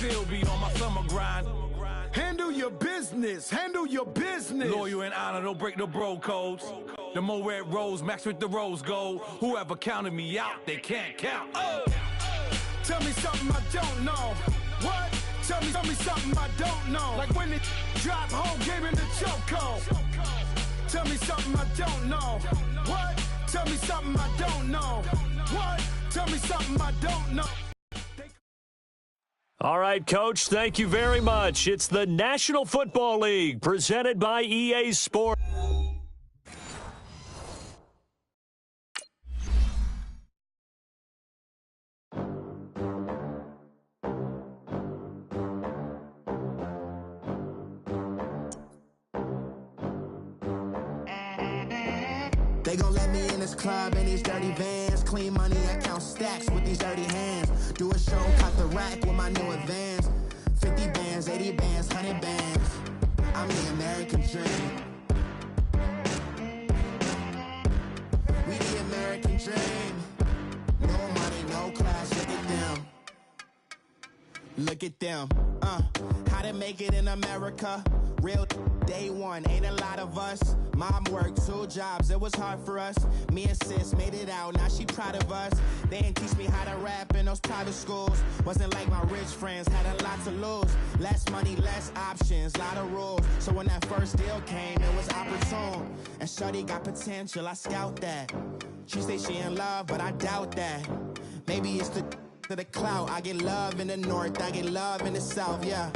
still be on my summer grind. Handle your business. Handle your business. Loyal and honor, don't break the bro codes. The more red rose, max with the rose gold. Whoever counted me out, they can't count. Oh! Tell me something I don't know. What? Tell me something I don't know. Like when it drop, whole game in the chokehold. Tell me something I don't know. What? Tell me something I don't know. What? Tell me something I don't know. All right, Coach, thank you very much. It's the National Football League presented by EA Sports. They gon' let me in this club in these dirty vans. Clean money, I count stacks with these dirty hands. Do a show, caught the rack with my new advance. 50 bands, 80 bands, 100 bands. I'm the American dream. We the American dream. No money, no class, look at them. Look at them. How to make it in America. Real day one, ain't a lot of us. Mom worked 2 jobs, it was hard for us. Me and sis made it out, now she proud of us. They didn't teach me how to rap in those private schools. Wasn't like my rich friends, had a lot to lose. Less money, less options, lot of rules. So when that first deal came, it was opportune. And shorty got potential, I scout that. She say she in love, but I doubt that. Maybe it's to the clout. I get love in the north, I get love in the south, yeah.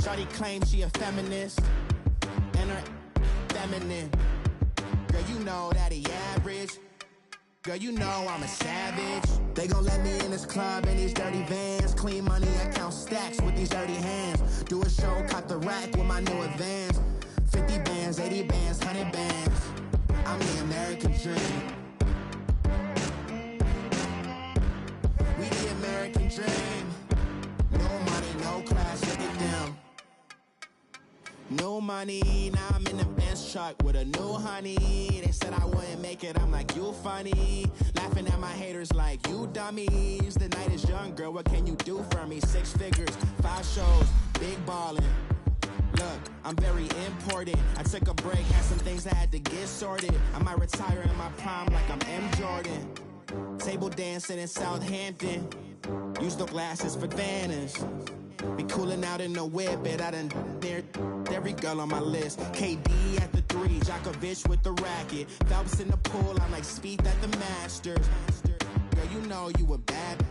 Shorty claims she a feminist, and her feminine. Girl, you know that he average. Girl, you know I'm a savage. They gon' let me in this club in these dirty vans. Clean money, I count stacks with these dirty hands. Do a show, caught the rack with my new advance. 50 bands, 80 bands, 100 bands. I'm the American dream. We the American dream. No money, no class, look at them. No money, now I'm in the Benz truck with a new honey. They said I wouldn't make it, I'm like, you funny. Laughing at my haters like, you dummies. The night is young, girl, what can you do for me? 6 figures, 5 shows, big ballin'. Look, I'm very important. I took a break, had some things I had to get sorted. I might retire in my prime like I'm M. Jordan. Table dancing in Southampton. Use the glasses for Vanish. Be cooling out in the whip, but I done near every girl on my list. KD at the 3, Djokovic with the racket. Phelps in the pool, I'm like Speed at the Masters. Girl, you know you a bad.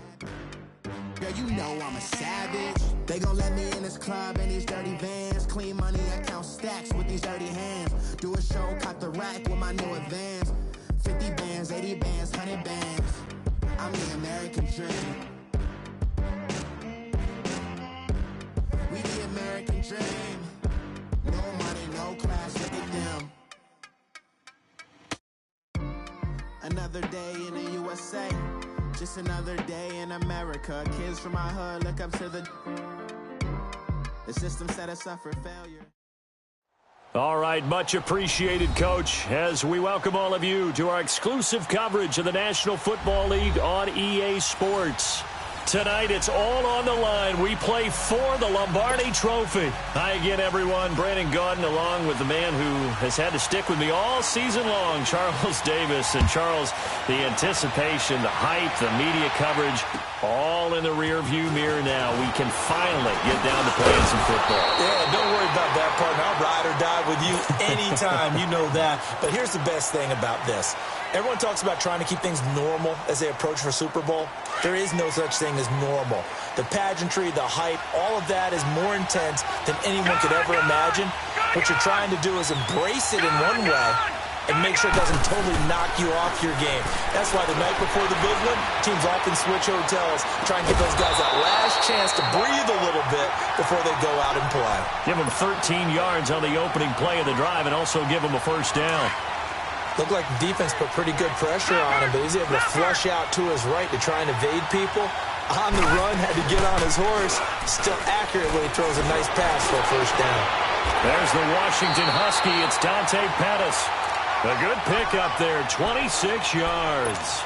Girl, you know I'm a savage. They gon' let me in this club in these dirty vans. Clean money, I count stacks with these dirty hands. Do a show, caught the rack with my new advance. 50 bands, 80 bands, 100 bands. I'm the American dream. We the American dream. No money, no class, look at them. Another day in the USA. Just another day in America. Kids from my hood look up to the system set us up for failure. All right, much appreciated, Coach, as we welcome all of you to our exclusive coverage of the National Football League on EA Sports. Tonight, it's all on the line. We play for the Lombardi Trophy. Hi again, everyone. Brandon Gaudin along with the man who has had to stick with me all season long, Charles Davis. And Charles, the anticipation, the hype, the media coverage, all in the rearview mirror now. We can finally get down to playing some football. Yeah, don't worry about that, partner. I'll ride or die with you anytime. You know that. But here's the best thing about this. Everyone talks about trying to keep things normal as they approach for Super Bowl. There is no such thing as normal. The pageantry, the hype, all of that is more intense than anyone could ever imagine. What you're trying to do is embrace it in one way and make sure it doesn't totally knock you off your game. That's why the night before the big one, teams often switch hotels, try and give those guys that last chance to breathe a little bit before they go out and play. Give them 13 yards on the opening play of the drive and also give them a first down. Looked like the defense put pretty good pressure on him, but he's able to flush out to his right to try and evade people. On the run, had to get on his horse. Still accurately throws a nice pass for a first down. There's the Washington Husky. It's Dante Pettis. A good pickup there, 26 yards.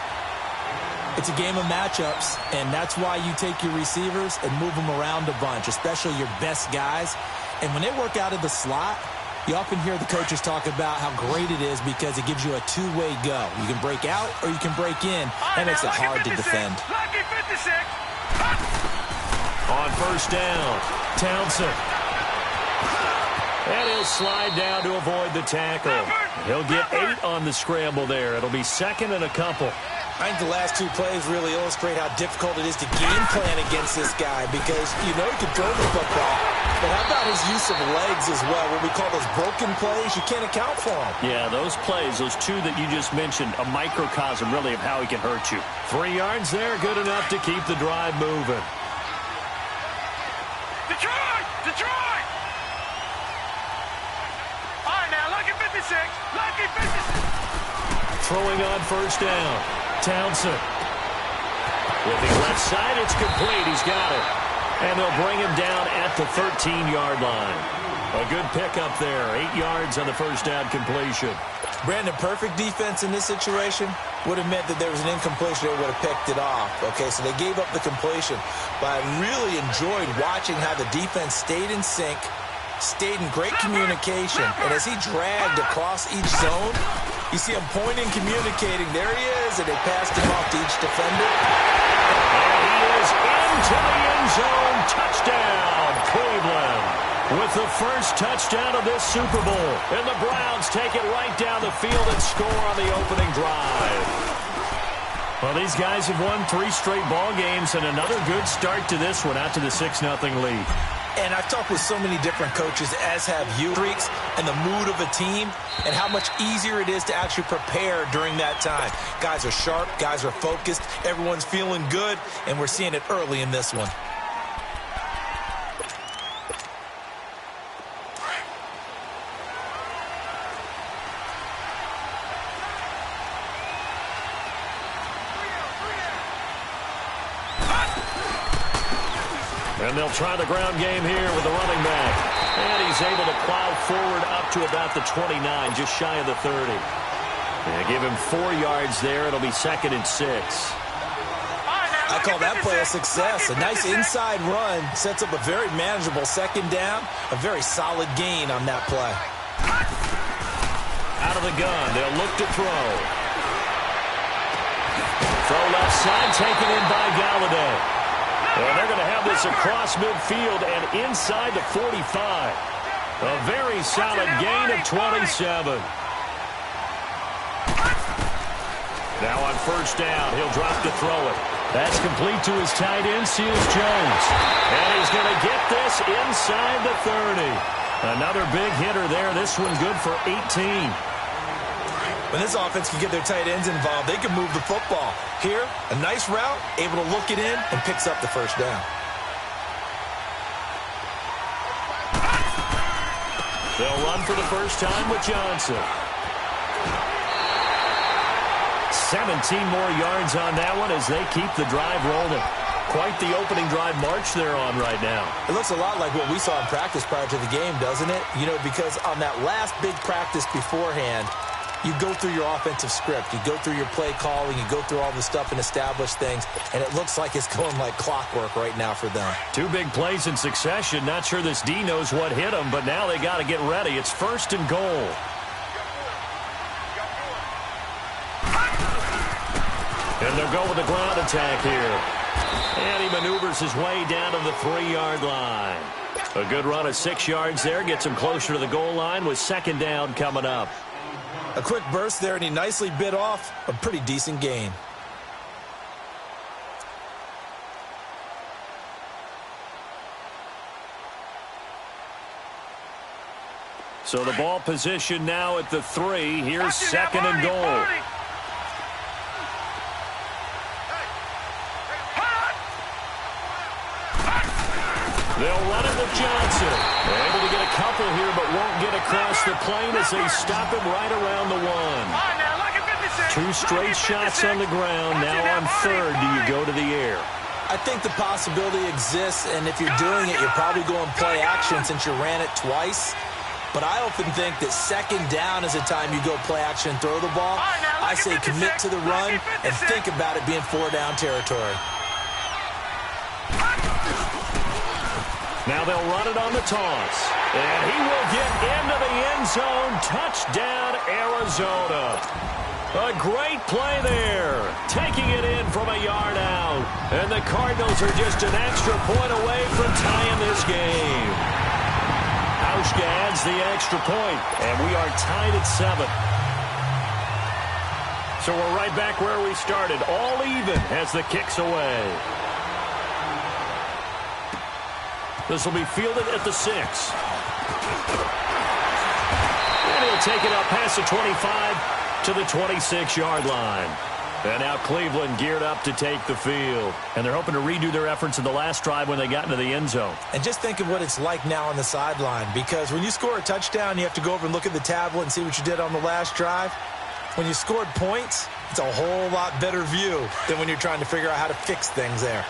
It's a game of matchups, and that's why you take your receivers and move them around a bunch, especially your best guys. And when they work out of the slot, you often hear the coaches talk about how great it is because it gives you a two-way go. You can break out or you can break in. That makes it hard to defend. On first down, Townsend. And he'll slide down to avoid the tackle. He'll get 8 on the scramble there. It'll be second and a couple. I think the last 2 plays really illustrate how difficult it is to game plan against this guy because you know he can throw the football. But how about his use of legs as well? What we call those broken plays, you can't account for them. Yeah, those plays, those 2 that you just mentioned, a microcosm really of how he can hurt you. 3 yards there, good enough to keep the drive moving. Detroit! Detroit! All right, now, lucky 56. Lucky 56. Throwing on first down. Townsend. With the left side, it's complete. He's got it. And they'll bring him down at the 13-yard line. A good pickup there. 8 yards on the first down completion. Brandon, perfect defense in this situation would have meant that there was an incompletion. They would have picked it off. Okay, so they gave up the completion. But I really enjoyed watching how the defense stayed in sync, stayed in great communication. And as he dragged across each zone, you see him pointing, communicating. There he is, and they passed him off to each defender. And he is into the end zone. Touchdown, Cleveland. With the first touchdown of this Super Bowl. And the Browns take it right down the field and score on the opening drive. Well, these guys have won 3 straight ball games, and another good start to this one, out to the 6-0 lead. And I've talked with so many different coaches, as have you, Freaks, and the mood of a team and how much easier it is to actually prepare during that time. Guys are sharp, guys are focused, everyone's feeling good, and we're seeing it early in this one. And they'll try the ground game here with the running back. And he's able to plow forward up to about the 29, just shy of the 30. And give him 4 yards there. It'll be second and 6. I call that play a success. A nice inside run sets up a very manageable second down. A very solid gain on that play. Out of the gun, they'll look to throw. Throw left side, taken in by Galladay. Well, they're going to have this across midfield and inside the 45. A very solid gain of 27. Now on first down, he'll drop to throw it. That's complete to his tight end, Seals Jones. And he's going to get this inside the 30. Another big hitter there. This one good for 18. When this offense can get their tight ends involved, they can move the football. Here, a nice route, able to look it in, and picks up the first down. They'll run for the first time with Johnson. 17 more yards on that one as they keep the drive rolling. Quite the opening drive march they're on right now. It looks a lot like what we saw in practice prior to the game, doesn't it? You know, because on that last big practice beforehand, you go through your offensive script. You go through your play calling. You go through all the stuff and establish things. And it looks like it's going like clockwork right now for them. 2 big plays in succession. Not sure this D knows what hit them, but now they got to get ready. It's first and goal. And they'll go with the ground attack here. And he maneuvers his way down to the 3-yard line. A good run of 6 yards there. Gets him closer to the goal line with second down coming up. A quick burst there, and he nicely bit off a pretty decent gain. So the ball position now at the 3. Here's second and goal. They'll run it with Johnson. They're able to get a couple here, but won't get across the plane as they stop him right around the 1. 2 straight shots on the ground. Now on third, do you go to the air? I think the possibility exists, and if you're doing it, you're probably going play action since you ran it twice. but I often think that second down is a time you go play action and throw the ball. I say commit to the run and think about it being 4-down territory. Now they'll run it on the toss. And he will get into the end zone. Touchdown, Arizona. A great play there. Taking it in from a yard out. And the Cardinals are just an extra point away from tying this game. Hauschka adds the extra point, and we are tied at 7. So we're right back where we started. All even as the kick's away. This will be fielded at the 6. And he'll take it up past the 25 to the 26-yard line. And now Cleveland geared up to take the field. And they're hoping to redo their efforts in the last drive when they got into the end zone. And just think of what it's like now on the sideline. Because when you score a touchdown, you have to go over and look at the tablet and see what you did on the last drive. When you scored points, it's a whole lot better view than when you're trying to figure out how to fix things there.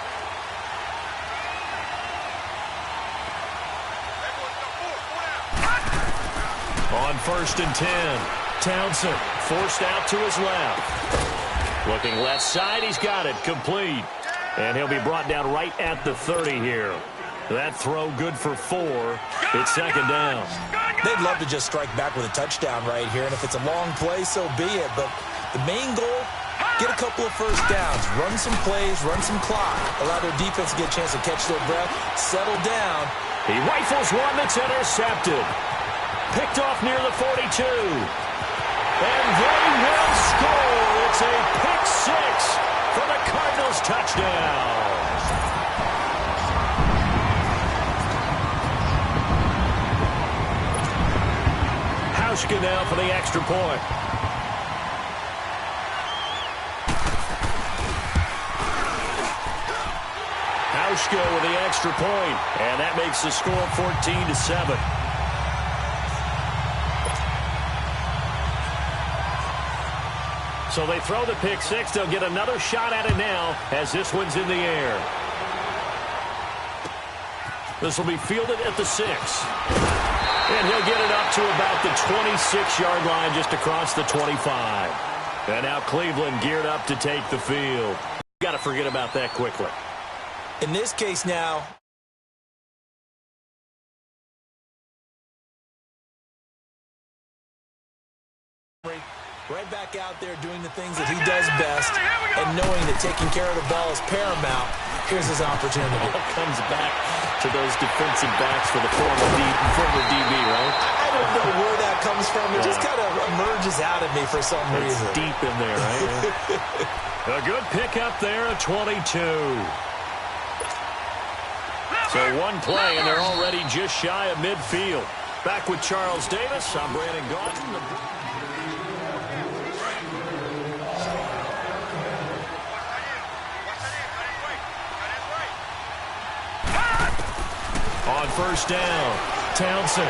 On 1st and 10, Townsend forced out to his left. Looking left side, he's got it, complete. And he'll be brought down right at the 30 here. That throw good for 4. It's second down. They'd love to just strike back with a touchdown right here, and if it's a long play, so be it. But the main goal, get a couple of first downs, run some plays, run some clock, allow their defense to get a chance to catch their breath, settle down. He rifles one that's intercepted. Picked off near the 42. And they will score. It's a pick 6 for the Cardinals touchdown. Hauschka now for the extra point. Hauschka with the extra point, and that makes the score 14-7. So they throw the pick 6. They'll get another shot at it now as this one's in the air. This will be fielded at the 6. And he'll get it up to about the 26-yard line just across the 25. And now Cleveland geared up to take the field. Got to forget about that quickly. In this case now, right back out there doing the things that he does best and knowing that taking care of the ball is paramount. Here's his opportunity. It all comes back to those defensive backs for the former DB, right? I don't know where that comes from. It just kind of emerges out of me for some reason. It's deep in there, right? A good pickup there at 22. So one play, and they're already just shy of midfield. Back with Charles Davis, I'm Brandon Gaudin. On first down, Townsend.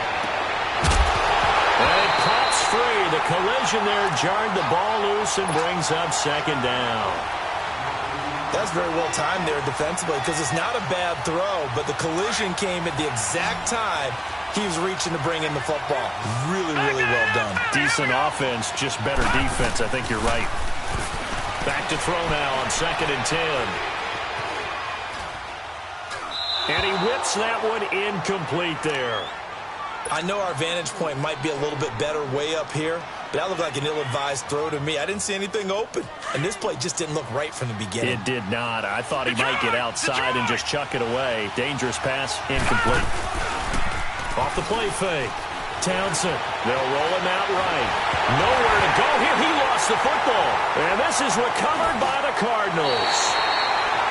And it pops free. The collision there jarred the ball loose and brings up second down. That's very well timed there defensively because it's not a bad throw, but the collision came at the exact time he was reaching to bring in the football. Really, really well done. Decent offense, just better defense. I think you're right. Back to throw now on 2nd and 10. And he whips that one incomplete there. I know our vantage point might be a little bit better way up here, but that looked like an ill-advised throw to me. I didn't see anything open, and this play just didn't look right from the beginning. It did not. I thought he might get outside and just chuck it away. Dangerous pass, incomplete. Off the play fake. Townsend, they'll roll him out right. Nowhere to go here. He lost the football, and this is recovered by the Cardinals.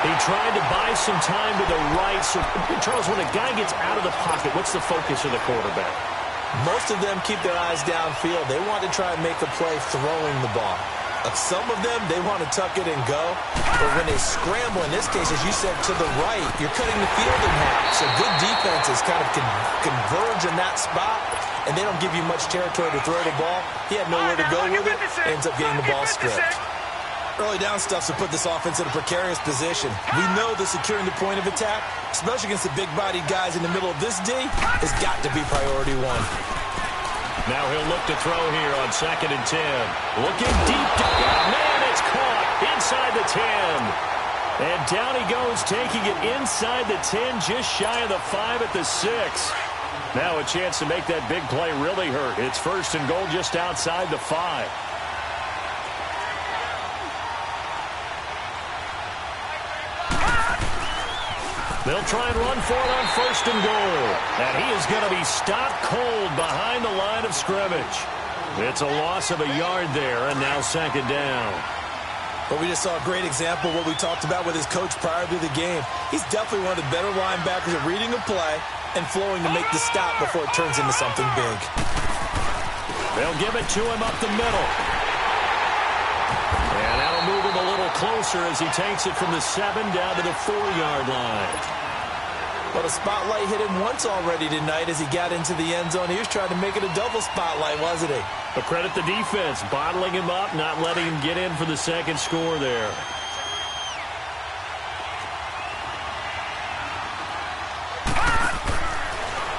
He tried to buy some time to the right. So, Charles, when a guy gets out of the pocket, what's the focus of the quarterback? Most of them keep their eyes downfield. They want to try and make a play throwing the ball. Some of them, they want to tuck it and go. But when they scramble, in this case, as you said, to the right, you're cutting the field in half. So good defenses kind of converge in that spot, and they don't give you much territory to throw the ball. He had nowhere to go with it. Ends up getting the ball stripped. Early down stuff to put this offense in a precarious position. We know that securing the point of attack, especially against the big-bodied guys in the middle of this D, has got to be priority one. Now he'll look to throw here on 2nd and 10. Looking deep down. Man, it's caught inside the 10. And down he goes, taking it inside the 10, just shy of the 5 at the 6. Now a chance to make that big play really hurt. It's 1st and goal just outside the 5. They'll try and run for it on 1st and goal. And he is going to be stopped cold behind the line of scrimmage. It's a loss of a yard there, and now 2nd down. But we just saw a great example of what we talked about with his coach prior to the game. He's definitely one of the better linebackers at reading the play and flowing to make the stop before it turns into something big. They'll give it to him up the middle. And that'll move him a little closer as he takes it from the 7 down to the 4-yard line. But a spotlight hit him once already tonight as he got into the end zone. He was trying to make it a double spotlight, wasn't he? But credit the defense, bottling him up, not letting him get in for the 2nd score there.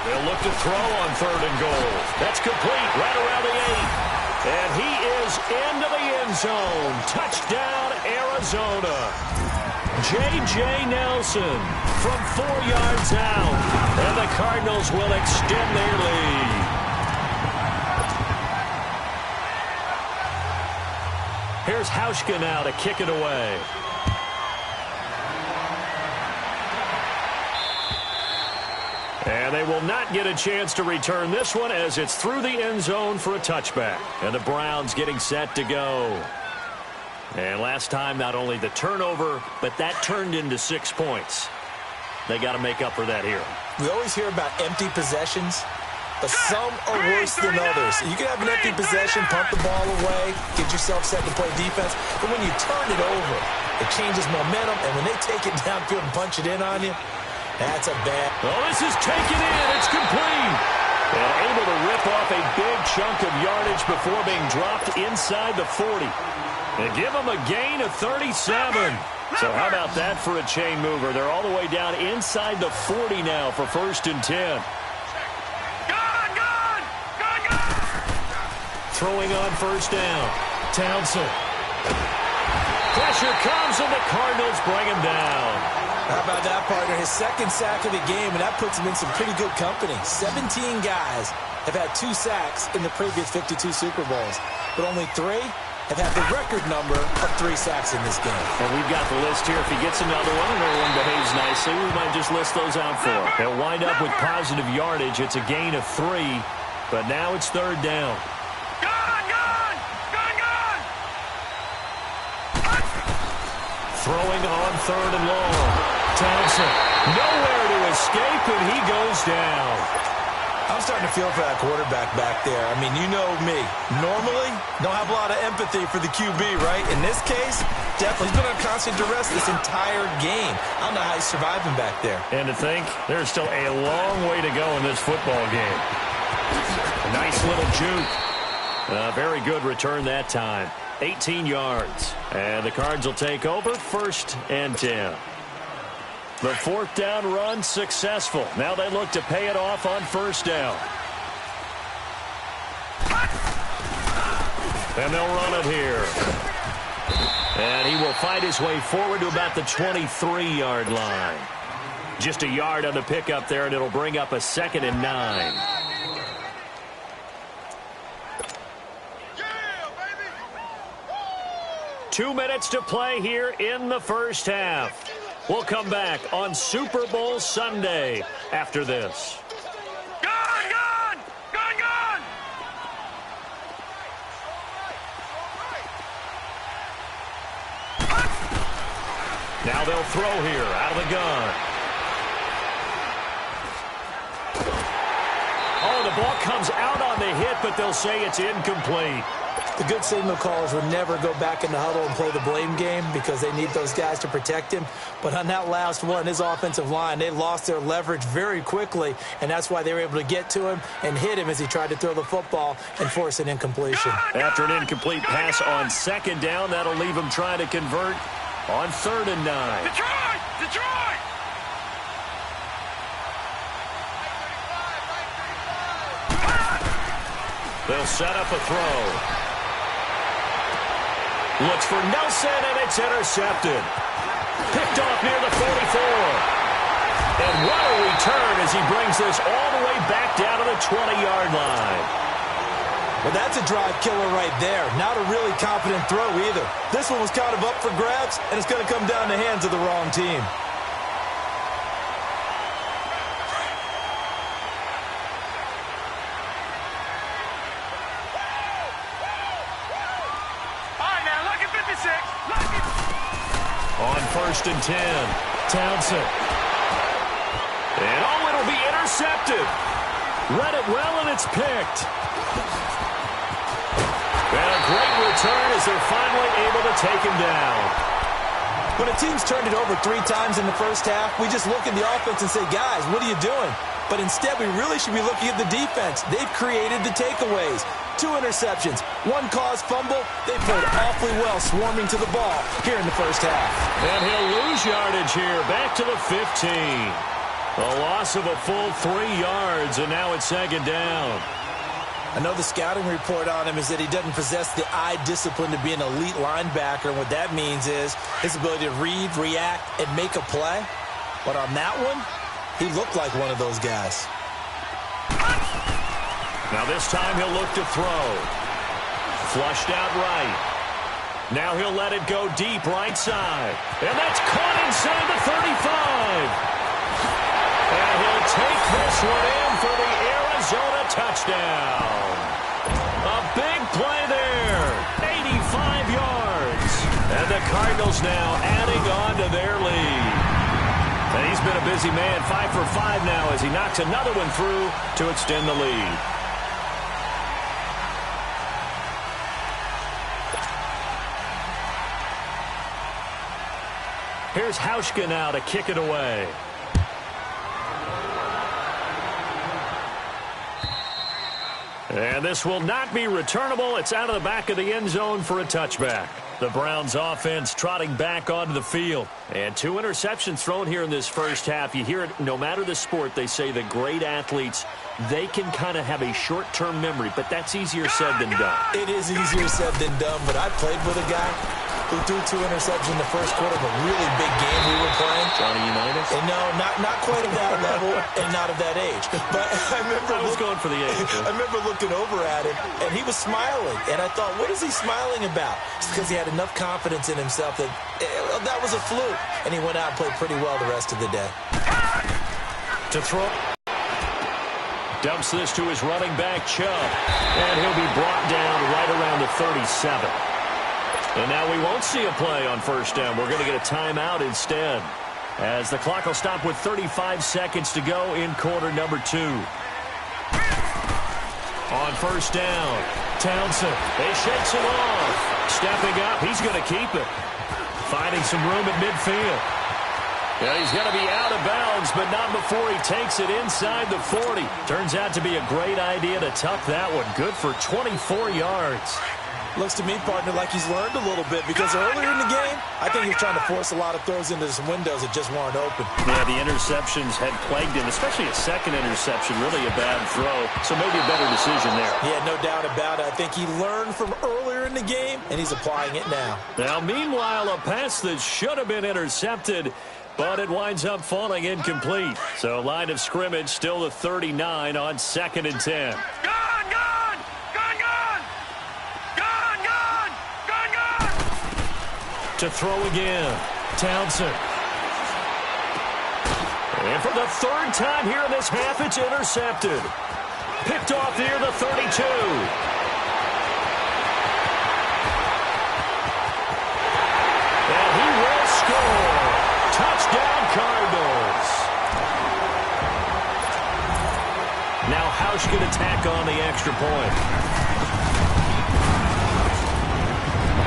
They'll look to throw on 3rd and goal. That's complete right around the 8. And he is into the end zone. Touchdown, Arizona. J.J. Nelson from 4 yards out. And the Cardinals will extend their lead. Here's Hauschka now to kick it away. And they will not get a chance to return this one as it's through the end zone for a touchback. And the Browns getting set to go. And last time, not only the turnover, but that turned into 6 points. They got to make up for that here. We always hear about empty possessions, but some are worse than others. You can have an empty possession, punt the ball away, get yourself set to play defense, but when you turn it over, it changes momentum, and when they take it downfield and punch it in on you, that's a bad. Oh, this is taken in. It's complete. And able to rip off a big chunk of yardage before being dropped inside the 40. And give them a gain of 37. So how about that for a chain mover? They're all the way down inside the 40 now for 1st and 10. Throwing on 1st down. Townsend. Pressure comes, and the Cardinals bring him down. How about that, partner? His 2nd sack of the game, and that puts him in some pretty good company. 17 guys have had 2 sacks in the previous 52 Super Bowls, but only 3 have had the record number of 3 sacks in this game. And we've got the list here. If he gets another one and everyone behaves nicely, we might just list those out for him. He'll wind up with positive yardage. It's a gain of 3, but now it's 3rd down. Throwing on 3rd and long. Townsend, nowhere to escape, and he goes down. I'm starting to feel for that quarterback back there. I mean, you know me. Normally, don't have a lot of empathy for the QB, right? In this case, definitely. He's been on constant duress this entire game. I don't know how he's surviving back there. And to think, there's still a long way to go in this football game. A nice little juke. Very good return that time. 18 yards. And the Cards will take over 1st and 10. The 4th down run successful. Now they look to pay it off on 1st down. And they'll run it here. And he will fight his way forward to about the 23-yard line. Just a yard on the pickup there, and it'll bring up a 2nd and 9. Two minutes to play here in the 1st half. We'll come back on Super Bowl Sunday after this. Now they'll throw here out of the gun. Oh, the ball comes out on the hit, but they'll say it's incomplete. The good signal callers would never go back in the huddle and play the blame game because they need those guys to protect him. But on that last one, his offensive line, they lost their leverage very quickly, and that's why they were able to get to him and hit him as he tried to throw the football and force an incompletion. After an incomplete pass on 2nd down, that'll leave him trying to convert on 3rd and 9. Detroit! They'll set up a throw. Looks for Nelson, and it's intercepted. Picked off near the 44. And what a return as he brings this all the way back down to the 20-yard line. Well, that's a drive killer right there. Not a really confident throw either. This one was kind of up for grabs, and it's going to come down the hands of the wrong team. On 1st and 10, Townsend. And it'll be intercepted. Read it well, and it's picked. And a great return as they're finally able to take him down. When a team's turned it over 3 times in the first half, we just look at the offense and say, guys, what are you doing? But instead, we really should be looking at the defense. They've created the takeaways. 2 interceptions, 1 caused fumble. They played awfully well swarming to the ball here in the first half. And he'll lose yardage here, back to the 15. A loss of a full 3 yards, and now it's 2nd down. I know the scouting report on him is that he doesn't possess the eye discipline to be an elite linebacker. And what that means is his ability to read, react, and make a play. But on that one, he looked like one of those guys. Now this time he'll look to throw. Flushed out right. Now he'll let it go deep right side. And that's caught inside the 35. And he'll take this one in for the Arizona touchdown. A big play there. 85 yards. And the Cardinals now adding on to their lead. And he's been a busy man, 5 for 5 now as he knocks another one through to extend the lead. Here's Hauschka now to kick it away. And this will not be returnable. It's out of the back of the end zone for a touchback. The Browns offense trotting back onto the field. And 2 interceptions thrown here in this first half. You hear it no matter the sport. They say the great athletes, they can kind of have a short-term memory, but that's easier said than done. It is easier said than done, but I played with a guy who threw 2 interceptions in the first quarter of a really big game we were playing. Johnny Unitas? And no, not quite at that level and not of that age. But I was going for the age. I remember looking over at him, and he was smiling. And I thought, what is he smiling about? It's because he had enough confidence in himself that that was a fluke. And he went out and played pretty well the rest of the day. To throw. Dumps this to his running back, Chubb. And he'll be brought down right around the 37. And now we won't see a play on first down. We're going to get a timeout instead, as the clock will stop with 35 seconds to go in quarter number 2. On first down, Townsend. He shakes it off. Stepping up, he's going to keep it. Finding some room at midfield. Yeah, he's going to be out of bounds, but not before he takes it inside the 40. Turns out to be a great idea to tuck that one. Good for 24 yards. Looks to me, partner, like he's learned a little bit, because earlier in the game, I think he was trying to force a lot of throws into some windows that just weren't open. Yeah, the interceptions had plagued him, especially a second interception, really a bad throw. So maybe a better decision there. Yeah, no doubt about it. I think he learned from earlier in the game, and he's applying it now. Now, meanwhile, a pass that should have been intercepted, but it winds up falling incomplete. So line of scrimmage still the 39 on 2nd and 10. To throw again, Townsend. And for the 3rd time here in this half, it's intercepted. Picked off near the 32. And he will score. Touchdown, Cardinals. Now Hauschka to tack on the extra point.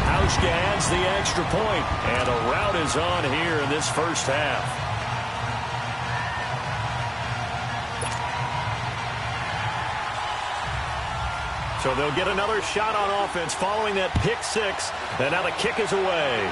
Hauschka adds the extra point, and a rout is on here in this first half. So they'll get another shot on offense following that pick 6, and now the kick is away.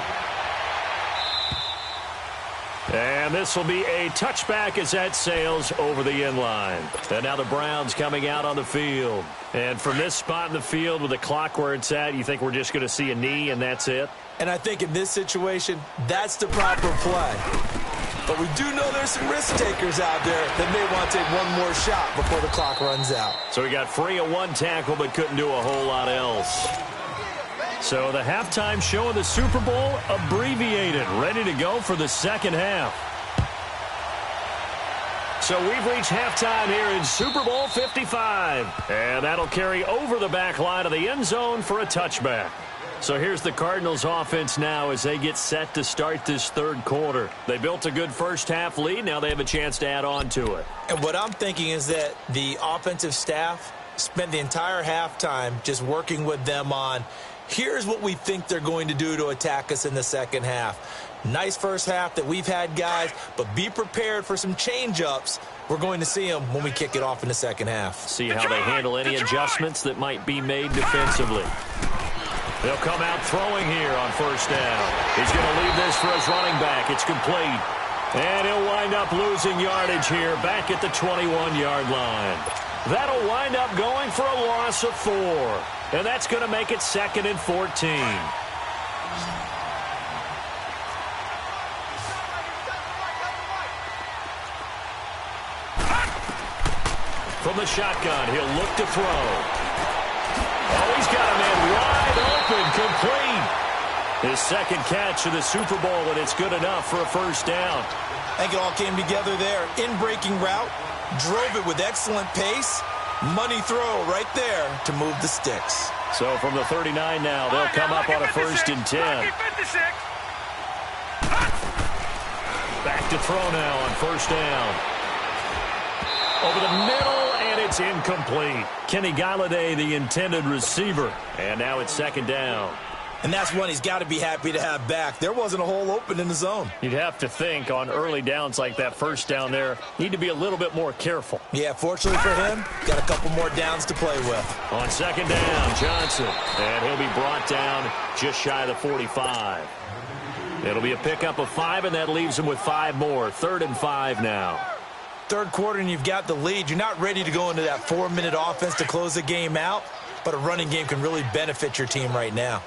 And And this will be a touchback as that sails over the end line. And now the Browns coming out on the field. And from this spot in the field with the clock where it's at, you think we're just going to see a knee and that's it? And I think in this situation, that's the proper play. But we do know there's some risk takers out there that may want to take one more shot before the clock runs out. So he got free of one tackle but couldn't do a whole lot else. So the halftime show of the Super Bowl abbreviated, ready to go for the second half. So we've reached halftime here in Super Bowl 55. And that'll carry over the back line of the end zone for a touchback. So here's the Cardinals offense now as they get set to start this third quarter. They built a good first half lead. Now they have a chance to add on to it. And what I'm thinking is that the offensive staff spent the entire halftime just working with them on, here's what we think they're going to do to attack us in the second half. Nice first half that we've had, guys, but be prepared for some change-ups. We're going to see them when we kick it off in the second half. See how they handle any adjustments that might be made defensively. They'll come out throwing here on first down. He's going to leave this for his running back. It's complete. And he'll wind up losing yardage here back at the 21-yard line. That'll wind up going for a loss of 4. And that's going to make it 2nd and 14. From the shotgun, he'll look to throw. Oh, he's got a man wide open, complete. His second catch of the Super Bowl, and it's good enough for a first down. I think it all came together there. In-breaking route, drove it with excellent pace. Money throw right there to move the sticks. So from the 39 now, they'll come up on a 1st and 10. Back to throw now on first down. Over the middle, and it's incomplete. Kenny Galladay, the intended receiver. And now it's 2nd down. And that's one he's got to be happy to have back. There wasn't a hole open in the zone. You'd have to think on early downs like that first down there, need to be a little bit more careful. Yeah, fortunately for him, got a couple more downs to play with. On 2nd down, Johnson. And he'll be brought down just shy of the 45. It'll be a pickup of 5, and that leaves him with 5 more. 3rd and 5 now. Third quarter, and you've got the lead. You're not ready to go into that 4-minute offense to close the game out, but a running game can really benefit your team right now.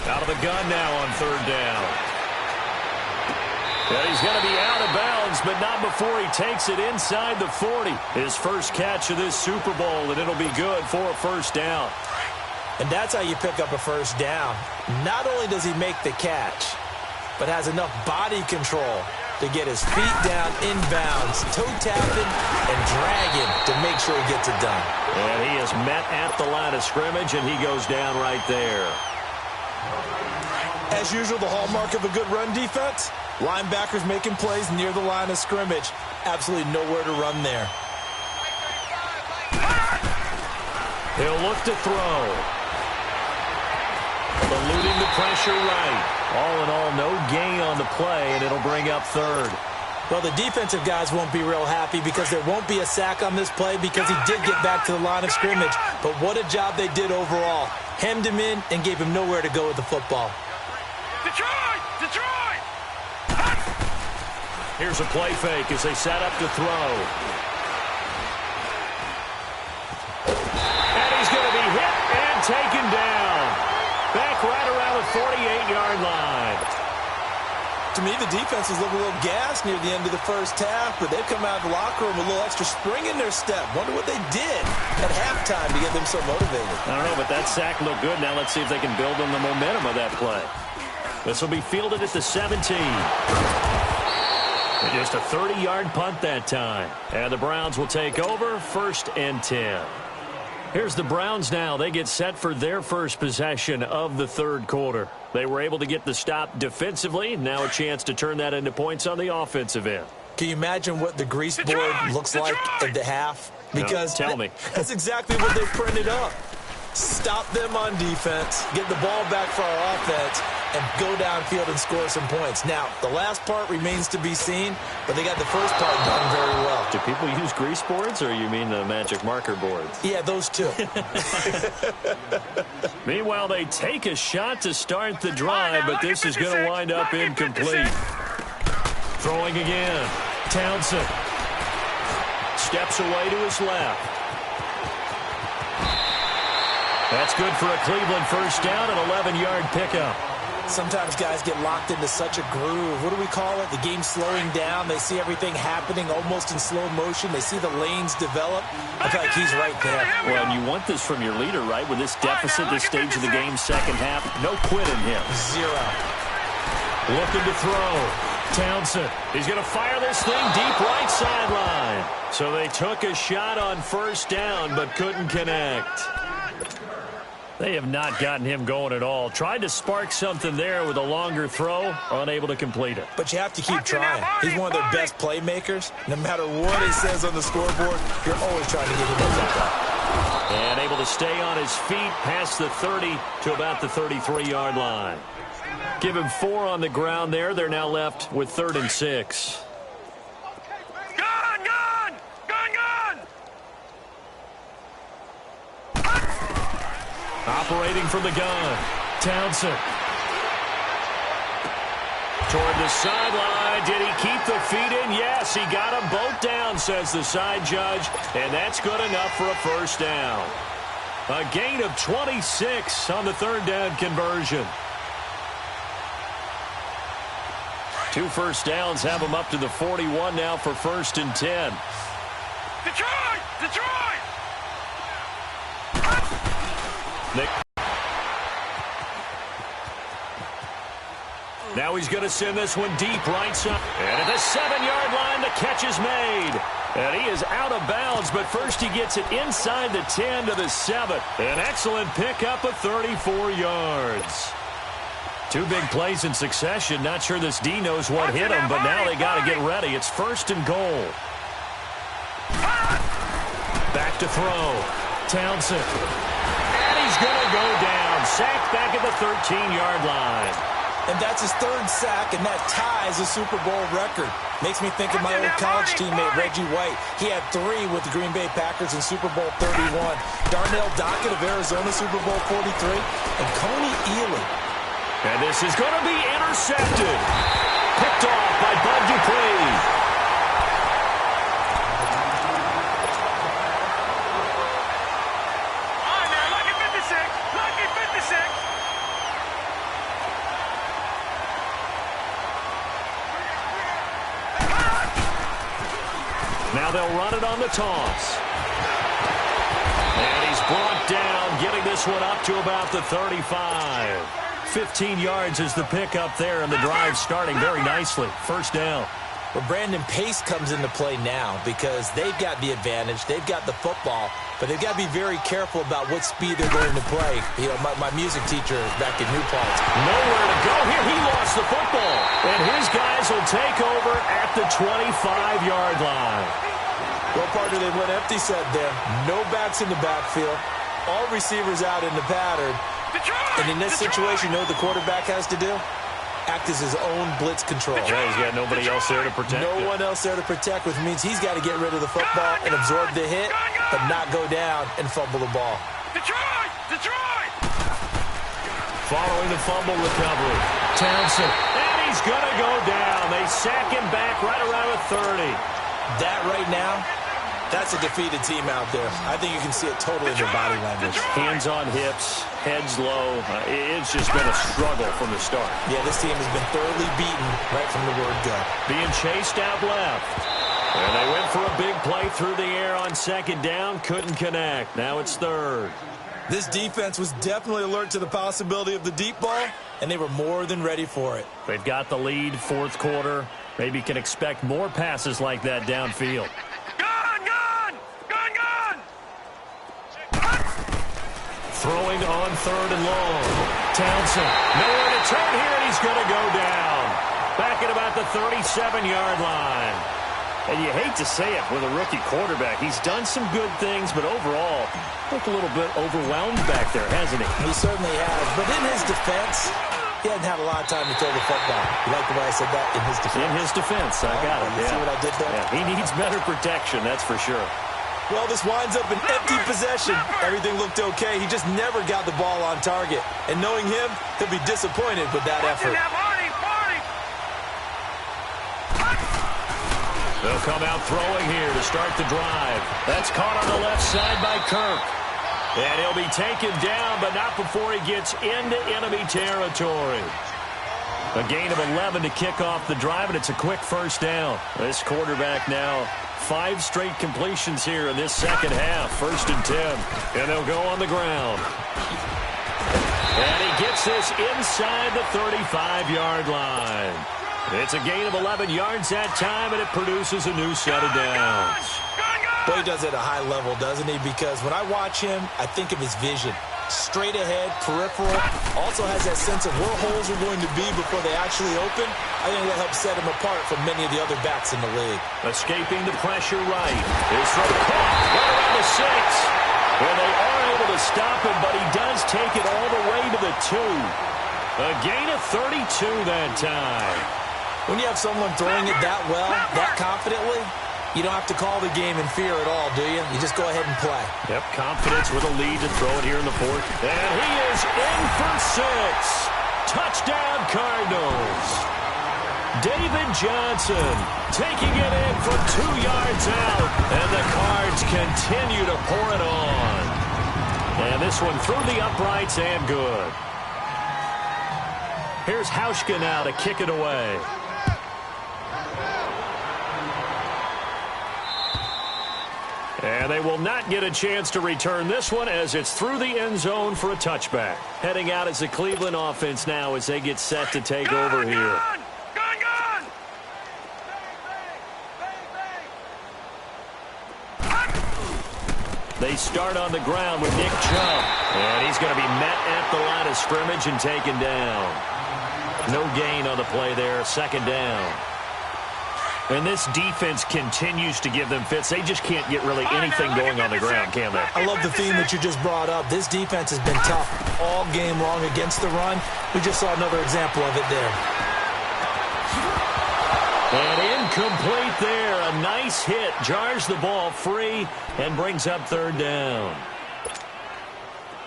Out of the gun now on 3rd down. Yeah, he's going to be out of bounds, but not before he takes it inside the 40. His first catch of this Super Bowl, and it'll be good for a first down. And that's how you pick up a first down. Not only does he make the catch, but has enough body control to get his feet down inbounds, toe tapping and dragging to make sure he gets it done. And he is met at the line of scrimmage, and he goes down right there. As usual, the hallmark of a good run defense, linebackers making plays near the line of scrimmage. Absolutely nowhere to run there. He'll look to throw. Eluding the pressure right. All in all, no gain on the play, and it'll bring up 3rd. Well, the defensive guys won't be real happy because there won't be a sack on this play because he did get back to the line of scrimmage. But what a job they did overall. Hemmed him in and gave him nowhere to go with the football. Detroit! Detroit! Here's a play fake as they set up to throw. And he's going to be hit and taken down. Back right around the 48-yard line. To me, the defense was looking a little gassed near the end of the first half, but they've come out of the locker room with a little extra spring in their step. Wonder what they did at halftime to get them so motivated. I don't know, but that sack looked good. Now let's see if they can build on the momentum of that play. This will be fielded at the 17. And just a 30-yard punt that time. And the Browns will take over 1st and 10. Here's the Browns now. They get set for their first possession of the third quarter. They were able to get the stop defensively. Now a chance to turn that into points on the offensive end. Can you imagine what the grease board looks like at the half? Because no, tell me. That's exactly what they printed up. Stop them on defense, get the ball back for our offense, and go downfield and score some points. Now, the last part remains to be seen, but they got the first part done very well. Do people use grease boards, or you mean the magic marker boards? Yeah, those two. Meanwhile, they take a shot to start the drive, but this is going to wind up incomplete. Throwing again. Townsend steps away to his left. That's good for a Cleveland first down, an 11-yard pickup. Sometimes guys get locked into such a groove. What do we call it? The game's slowing down. They see everything happening almost in slow motion. They see the lanes develop. I feel like he's right there. Well, and you want this from your leader, right? With this deficit, this stage of the game, second half, no quitting him. Zero. Looking to throw. Townsend, he's going to fire this thing deep right sideline. So they took a shot on first down, but couldn't connect. They have not gotten him going at all. Tried to spark something there with a longer throw, unable to complete it. But you have to keep trying. He's one of their best playmakers. No matter what it says on the scoreboard, you're always trying to get him a touchdown. And able to stay on his feet past the 30 to about the 33-yard line. Give him 4 on the ground there. They're now left with 3rd and 6. Operating from the gun. Townsend. Toward the sideline. Did he keep the feet in? Yes, he got them both down, says the side judge. And that's good enough for a first down. A gain of 26 on the 3rd down conversion. 2 first downs have him up to the 41 now for 1st and 10. Detroit! Detroit! Now he's going to send this one deep right side. And at the 7-yard line, the catch is made. And he is out of bounds, but first he gets it inside the 10 to the 7. An excellent pickup of 34 yards. 2 big plays in succession. Not sure this D knows what hit him, but now they got to get ready. It's 1st and goal. Back to throw. Townsend. And he's going to go down. Sacked back at the 13-yard line. And that's his 3rd sack, and that ties a Super Bowl record. Makes me think of my old college teammate, Reggie White. He had 3 with the Green Bay Packers in Super Bowl 31. Darnell Dockett of Arizona, Super Bowl 43. And Coney Ealy. And this is going to be intercepted. Picked off by Bud Dupree. Now they'll run it on the toss. And he's brought down, getting this one up to about the 35. 15 yards is the pickup there, and the drive starting very nicely. First down. Well, Brandon, pace comes into play now because they've got the advantage. They've got the football, but they've got to be very careful about what speed they're going to play. You know, my music teacher back in New Paltz. Nowhere to go here. He lost the football. And his guys will take over at the 25-yard line. Well, partner, they went empty set there. No backs in the backfield. All receivers out in the pattern. And in this situation, you know what the quarterback has to do? Act as his own blitz control. Yeah, he's got nobody else there to protect. No one else there to protect, which means he's got to get rid of the football and absorb the hit, but not go down and fumble the ball. Detroit! Detroit! Following the fumble recovery, Townsend. And he's going to go down. They sack him back right around the 30. That right now, that's a defeated team out there. I think you can see it totally in their body language. Hands on hips, heads low. It's just been a struggle from the start. Yeah, this team has been thoroughly beaten right from the word go. Being chased out left. And they went for a big play through the air on 2nd down. Couldn't connect. Now it's 3rd. This defense was definitely alert to the possibility of the deep ball, and they were more than ready for it. They've got the lead, 4th quarter. Maybe can expect more passes like that downfield. Throwing on 3rd and long. Townsend, nowhere to turn here, and he's going to go down. Back at about the 37-yard line. And you hate to say it with a rookie quarterback. He's done some good things, but overall, looked a little bit overwhelmed back there, hasn't he? He certainly has. But in his defense, he hadn't had a lot of time to throw the football. You like the way I said that? In his defense? In his defense, I got it. You see what I did there? Yeah, he needs better protection, that's for sure. Well, this winds up an empty possession. Everything looked okay. He just never got the ball on target. And knowing him, he'll be disappointed with that effort. They'll come out throwing here to start the drive. That's caught on the left side by Kirk. And he'll be taken down, but not before he gets into enemy territory. A gain of 11 to kick off the drive, and it's a quick first down. This quarterback now 5 straight completions here in this second half. 1st and 10. And they'll go on the ground. And he gets this inside the 35-yard line. It's a gain of 11 yards that time, and it produces a new set of downs. Well, he does it at a high level, doesn't he? Because when I watch him, I think of his vision. Straight ahead, peripheral, also has that sense of where holes are going to be before they actually open. I think that helps set him apart from many of the other backs in the league. Escaping the pressure right. His throw caught right around the 6. Well, they are able to stop him, but he does take it all the way to the 2. A gain of 32 that time. When you have someone throwing it that well, that confidently, you don't have to call the game in fear at all, do you? You just go ahead and play. Yep, confidence with a lead to throw it here in the 4th. And he is in for 6. Touchdown, Cardinals. David Johnson taking it in from 2 yards out. And the Cards continue to pour it on. And this one through the uprights and good. Here's Hauschka now to kick it away. And they will not get a chance to return this one as it's through the end zone for a touchback. Heading out as the Cleveland offense now as they get set to take over here. They start on the ground with Nick Chubb. And he's going to be met at the line of scrimmage and taken down. No gain on the play there. 2nd down. And this defense continues to give them fits. They just can't get really anything going on the ground, can they? I love the theme that you just brought up. This defense has been tough all game long against the run. We just saw another example of it there. And incomplete there. A nice hit. Jars the ball free and brings up 3rd down.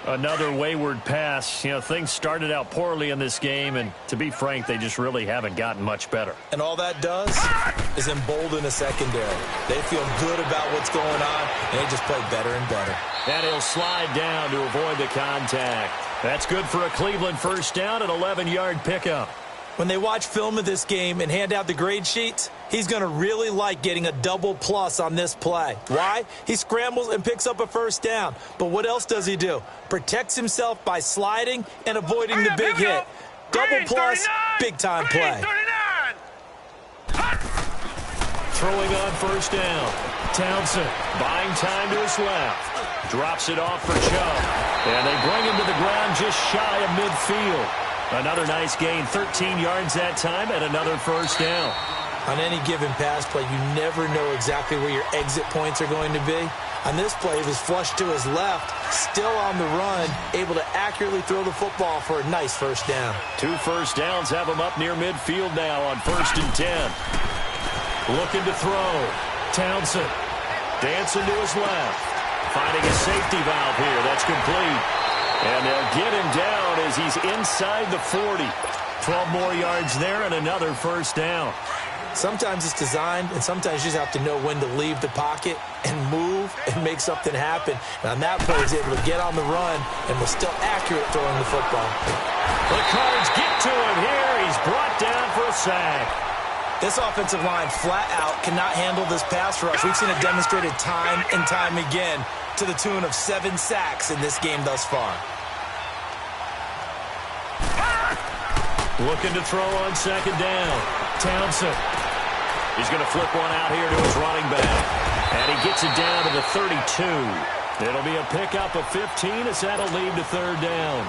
Another wayward pass. You know, things started out poorly in this game, and to be frank, they just really haven't gotten much better. And all that does is embolden a secondary. They feel good about what's going on, and they just play better and better. And he'll slide down to avoid the contact. That's good for a Cleveland 1st down, an 11-yard pickup. When they watch film of this game and hand out the grade sheets, he's going to really like getting a double plus on this play. Why? He scrambles and picks up a 1st down. But what else does he do? Protects himself by sliding and avoiding the big hit. Double plus, big-time play. Throwing on 1st down. Townsend buying time to his left. Drops it off for Chubb. And they bring him to the ground just shy of midfield. Another nice gain, 13 yards that time, and another 1st down. On any given pass play, you never know exactly where your exit points are going to be. On this play, he was flushed to his left, still on the run, able to accurately throw the football for a nice 1st down. 2 1st downs have him up near midfield now on 1st and 10. Looking to throw. Townsend dancing to his left. Finding a safety valve here. That's complete. And they'll get him down as he's inside the 40. 12 more yards there and another 1st down. Sometimes it's designed, and sometimes you just have to know when to leave the pocket and move and make something happen. And on that play, he's able to get on the run and was still accurate throwing the football. The Cards get to him here. He's brought down for a sack. This offensive line flat out cannot handle this pass rush. We've seen it demonstrated time and time again to the tune of 7 sacks in this game thus far. Looking to throw on 2nd down. Townsend. He's going to flip one out here to his running back. And he gets it down to the 32. It'll be a pickup of 15 as that'll lead to 3rd down.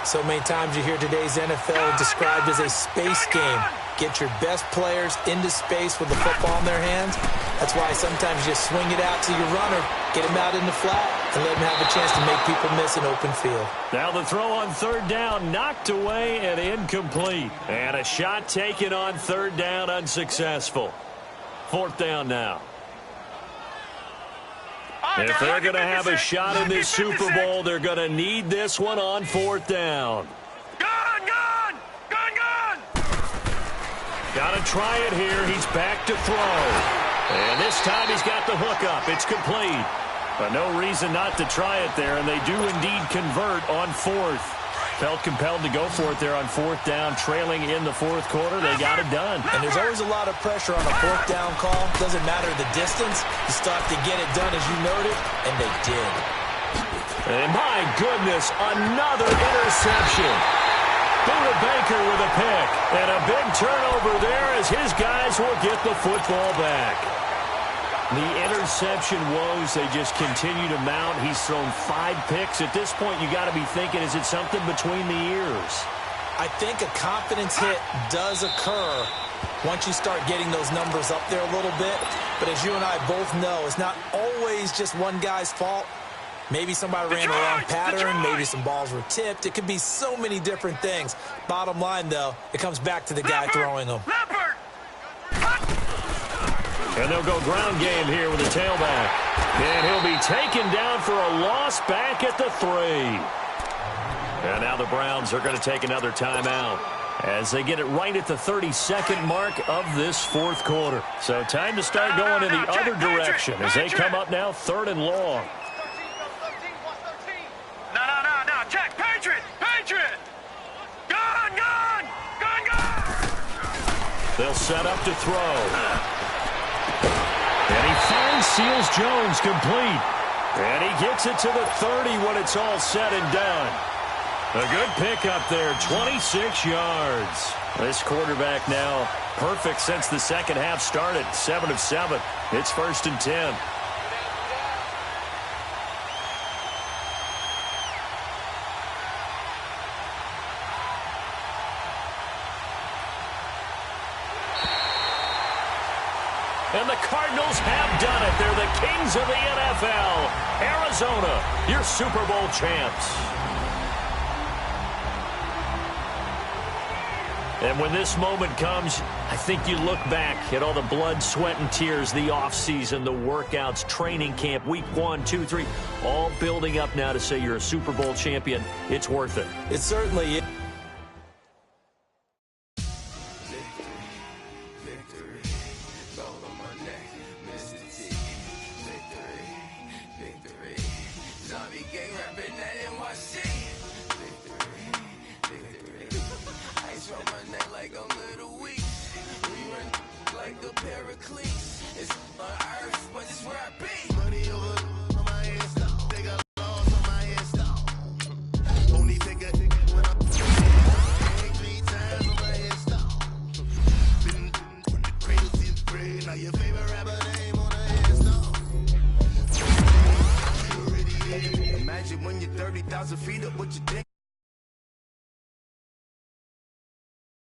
So many times you hear today's NFL described as a space game. get your best players into space with the football in their hands. That's why sometimes you just swing it out to your runner, get him out in the flat, and let him have a chance to make people miss an open field. Now the throw on third down, knocked away and incomplete. And a shot taken on third down, unsuccessful. Fourth down now. If they're going to have a shot in this Super Bowl, they're going to need this one on fourth down. Got to try it here. He's back to throw. And this time he's got the hook up. It's complete. But no reason not to try it there, and they do indeed convert on fourth. Felt compelled to go for it there on fourth down, trailing in the fourth quarter. They got it done. And there's always a lot of pressure on a fourth down call. Doesn't matter the distance. You still have to get it done as you noted, and they did. And my goodness, another interception. Buda Baker with a pick. And a big turnover there as his guys will get the football back. The interception woes, they just continue to mount. He's thrown 5 picks. At this point, you got to be thinking, is it something between the ears? I think a confidence hit does occur once you start getting those numbers up there a little bit. But as you and I both know, it's not always just one guy's fault. Maybe somebody ran the wrong pattern. Maybe some balls were tipped. It could be so many different things. Bottom line, though, it comes back to the guy throwing them. And they'll go ground game here with a tailback. And he'll be taken down for a loss back at the 3. And now the Browns are going to take another timeout as they get it right at the 32nd mark of this fourth quarter. So time to start going in the other direction as they come up now 3rd and long. No, check, Patriot! Gun! They'll set up to throw. And he finds Seals Jones complete. And he gets it to the 30 when it's all said and done. A good pickup there, 26 yards. This quarterback now perfect since the second half started, 7 of 7. It's 1st and 10. And the Cardinals have done it. They're the kings of the NFL. Arizona, your Super Bowl champs. And when this moment comes, I think you look back at all the blood, sweat, and tears, the offseason, the workouts, training camp, week 1, 2, 3, all building up now to say you're a Super Bowl champion. It's worth it. It certainly is.